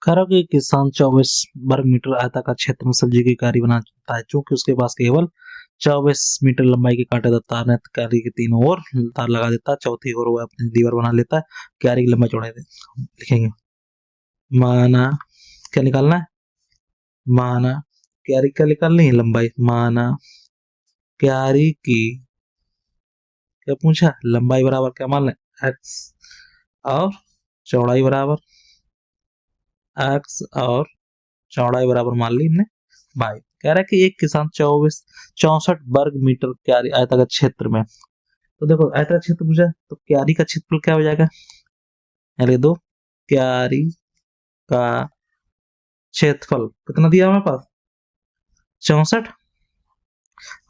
करो कि किसान 24 वर्ग मीटर आयताकार क्षेत्र में सब्जी की क्यारी बना सकता है, चूंकि उसके पास केवल 24 मीटर लंबाई के कांटेदार तार है। क्यारी के तीनों ओर तार लगा देता है, चौथी ओर वो अपनी दीवार बना लेता है। क्यारी की लंबाई चौड़ाई लिखेंगे। माना क्या निकालना है? माना क्यारी क्या निकालनी है? लंबाई। माना क्यारी की क्या पूछा? लंबाई बराबर क्या मान लें? एक्स और चौड़ाई बराबर एक्स और चौड़ाई बराबर मान ली हमने बाई। कह रहा है कि एक किसान 64 वर्ग मीटर क्यारी आयताकार क्षेत्र में, तो देखो आयताकार क्षेत्र पूछा तो क्यारी का क्षेत्रफल क्या हो जाएगा? लिख दो क्यारी का क्षेत्रफल कितना दिया हमारे पास? 64।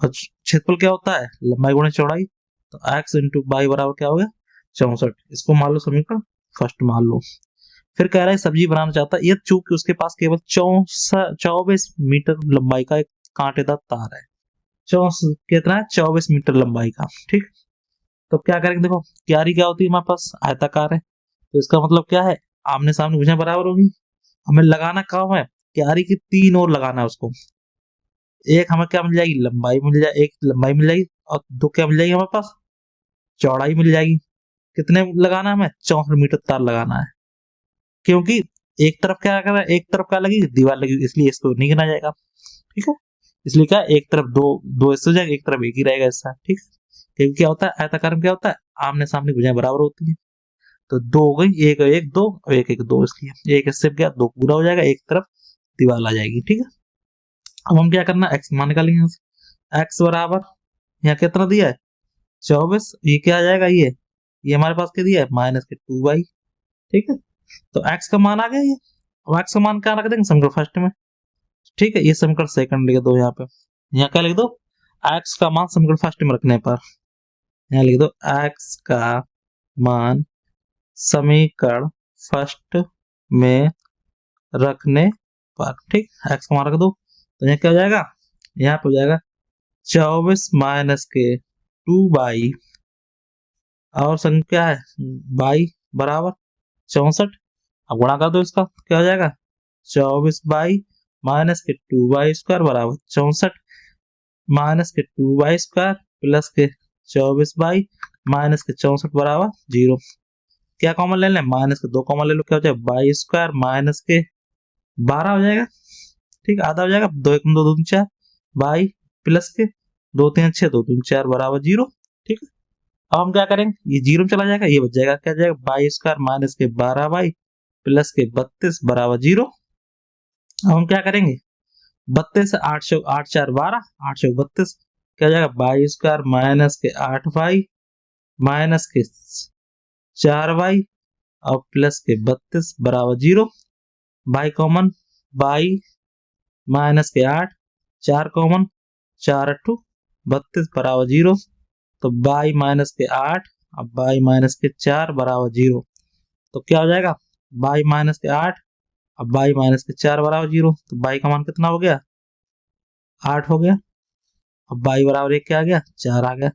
और क्षेत्रफल क्या होता है? लंबाई गुणे चौड़ाई। तो एक्स इंटू बाई बराबर क्या हो गया? 64। इसको मान लो समीकरण फर्स्ट मान लो। फिर कह रहा है सब्जी बनाना चाहता है, ये चूंकि उसके पास केवल 24 मीटर लंबाई का एक कांटेदार तार है। कितना है? 24 मीटर लंबाई का। ठीक, तो क्या करेंगे? देखो क्यारी क्या होती है हमारे पास? आयताकार है, तो इसका मतलब क्या है? आमने सामने भुजाएं बराबर होगी। हमें लगाना कहाँ है? क्यारी की तीन ओर लगाना है उसको। एक हमें क्या मिल जाएगी? लंबाई मिल जाए, एक लंबाई मिल जाएगी और दो क्या मिल जाएगी हमारे पास? चौड़ाई मिल जाएगी। कितने लगाना है हमें? 64 मीटर तार लगाना है, क्योंकि एक तरफ क्या करना है? एक तरफ क्या लगेगी? दीवार लगेगी, इसलिए इसको नहीं गिना जाएगा। ठीक है, इसलिए क्या एक तरफ दो दो इससे हो जाएगा, एक तरफ एक ही रहेगा ऐसा। ठीक है, क्योंकि क्या होता है आयताकार में क्या होता है? आमने सामने भुजाएं बराबर होती है। तो दो हो गई, एक एक दो और एक एक दो, इसलिए एक इससे क्या दो पूरा हो जाएगा, एक तरफ दीवार आ जाएगी। ठीक है, अब हम क्या करना? एक्स मान निकालेंगे। एक्स बराबर यहाँ कितना दिया है? 24। ये क्या आ जाएगा? ये हमारे पास क्या दिया है? माइनस के 2 बाई। ठीक है, तो एक्स का मान आ गया ये। अब एक्स का मान क्या रख देंगे? समीकरण फर्स्ट में। ठीक है, ये समीकरण सेकंड लिख दो यहाँ पे। यहाँ क्या लिख दो? एक्स का मान समीकरण फर्स्ट में रखने पर यहाँ लिख दो एक्स का मान समीकरण फर्स्ट में रखने पर। ठीक, एक्स का मान रख दो, तो यहाँ क्या हो जाएगा? यहाँ पे हो जाएगा 24 माइनस के 2 बाई और संख्या क्या है? बाई बराबर 64। अब गुणा कर दो इसका, क्या हो जाएगा? 24 बाई माइनस के 2 बाई स्क्वायर बराबर 64 माइनस के 2 बाई स्क्वायर प्लस के 24 बाई माइनस के 64 बराबर 0। क्या कॉमन ले लें? माइनस के 2 कॉमन ले लो, क्या हो जाएगा? बाई स्क्वायर माइनस के 12 हो जाएगा। ठीक, आधा हो जाएगा। 2 1 2 2 4 बाई प्लस के 2 3 6 2 3 4 बराबर 0। ठीक है, अब हम क्या करेंगे? ये 0 में चला जाएगा, ये बच जाएगा। क्या जाएगा? बाई स्क्वायर माइनस के 12 बाई प्लस के 32 बराबर 0। अब हम क्या करेंगे? 32 8 4 12 8 32 क्या जाएगा? बाई स्क्वायर माइनस के 8 बाई माइनस के 4 बाई और प्लस के 32 बराबर 0। बाई कॉमन, बाई माइनस के 8 4 कॉमन 4 8 32 बराबर 0। तो बाई माइनस के 8 और बाई माइनस के 4 बराबर 0। तो क्या हो जाएगा? बाई माइनस के 8 और बाई माइनस के 4 बराबर 0। तो बाई का मान कितना हो गया? 8 हो गया। अब बाई बराबर 1 क्या आ गया? 4 आ गया।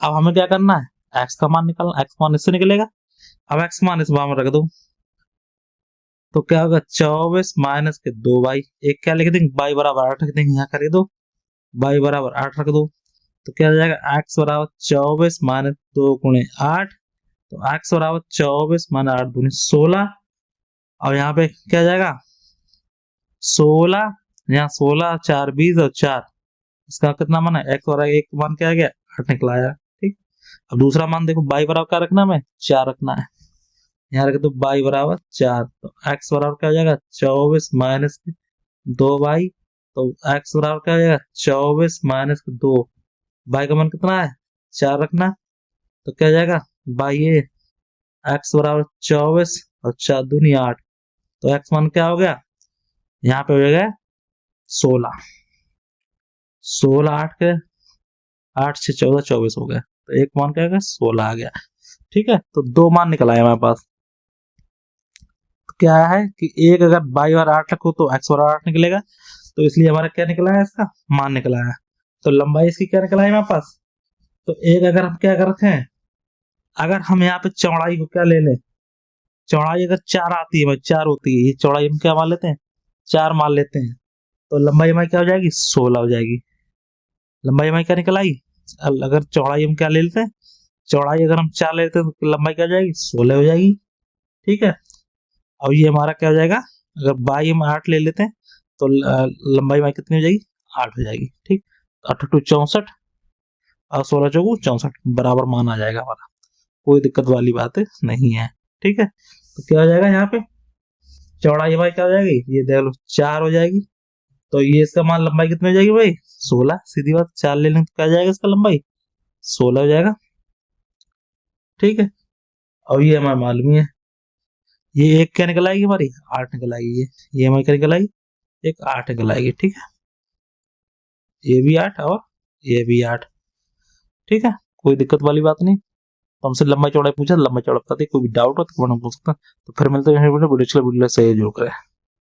अब हमें क्या करना है? एक्स का मान निकालना। एक्स का मान इससे निकलेगा। अब एक्स मान इस बार में रख दो, तो क्या होगा? 24 माइनस के 2 बाई। एक क्या लिख देंगे? बाई बराबर 8 रख देंगे, यहाँ कर दो बाई बराबर 8 रख दो। तो क्या हो जाएगा? एक्स बराबर 24 माइनस 2 गुणे 8। तो एक्स बराबर 24 माइनस 8 दूनी 16। और यहाँ पे क्या जाएगा? 16, यहाँ 16 4 20 और 4, इसका कितना मान है? एक्स बराबर एक मान क्या आ गया? 8 निकला आया। ठीक, अब दूसरा मान देखो, बाई बराबर क्या रखना है? 4 रखना है। यहाँ रख दो बाई बराबर 4। तो एक्स बराबर क्या हो जाएगा? 24 माइनस 2 बाई। तो एक्स बराबर क्या हो जाएगा? 24 माइनस 2। बाई का मान कितना है? 4 रखना। तो क्या हो जाएगा? बाई ये एक्स बराबर 24 और 4 दूनी 8। तो एक्स मान क्या हो गया? यहाँ पे हो गया 16। 16 8 के 8 से 14 24 हो गया। तो एक मान क्या हो गया? 16 आ गया। ठीक है, तो दो मान निकला है हमारे पास। तो क्या है कि एक अगर बाई और 8 रखो तो एक्स बराबर 8 निकलेगा। तो इसलिए हमारा क्या निकला है? इसका मान निकला है। तो लंबाई इसकी क्या निकला है हमारे पास? तो एक अगर हम क्या कर रखे हैं, अगर हम यहाँ पे चौड़ाई को क्या ले लें? चौड़ाई अगर 4 आती है भाई, 4 होती है, ये चौड़ाई हम क्या मान लेते हैं, 4 मान लेते हैं, तो लंबाई हमारी क्या हो जाएगी, 16 हो जाएगी। लंबाई हमारी क्या निकल आई, अगर चौड़ाई हम क्या ले लेते हैं, चौड़ाई अगर हम 4 ले लेते हैं तो लंबाई क्या हो जाएगी, 16 हो जाएगी। ठीक है, अब ये हमारा क्या हो जाएगा, अगर बाई हम 8 ले लेते हैं तो लंबाई हमारी कितनी हो जाएगी, 8 हो जाएगी। ठीक, 8 टू 64 और 16 चौकू 64 बराबर मान आ जाएगा हमारा, कोई दिक्कत वाली बात नहीं है। ठीक है, तो क्या हो जाएगा यहाँ पे, चौड़ाई हमारी क्या हो जाएगी, ये देख लो 4 हो जाएगी, तो ये इसका मान लंबाई कितनी हो जाएगी भाई, 16। सीधी बात, 4 ले लें तो क्या जाएगा इसका लंबाई, 16 हो जाएगा। ठीक है, और ये हमारा मालूम ही है, ये एक क्या निकल आएगी हमारी, 8 निकल आएगी, ये हमारी क्या निकल आएगी, एक 8 निकल आएगी। ठीक है, ये भी 8 और ये भी 8। ठीक है, कोई दिक्कत वाली बात नहीं। तो हमसे लंबाई चौड़ाई पूछा, लंबाई चौड़ाई बताते, कोई भी डाउट हो तो कमेंट में पूछ सकते हैं। तो फिर मिलते हैं वीडियो से जरूर करें।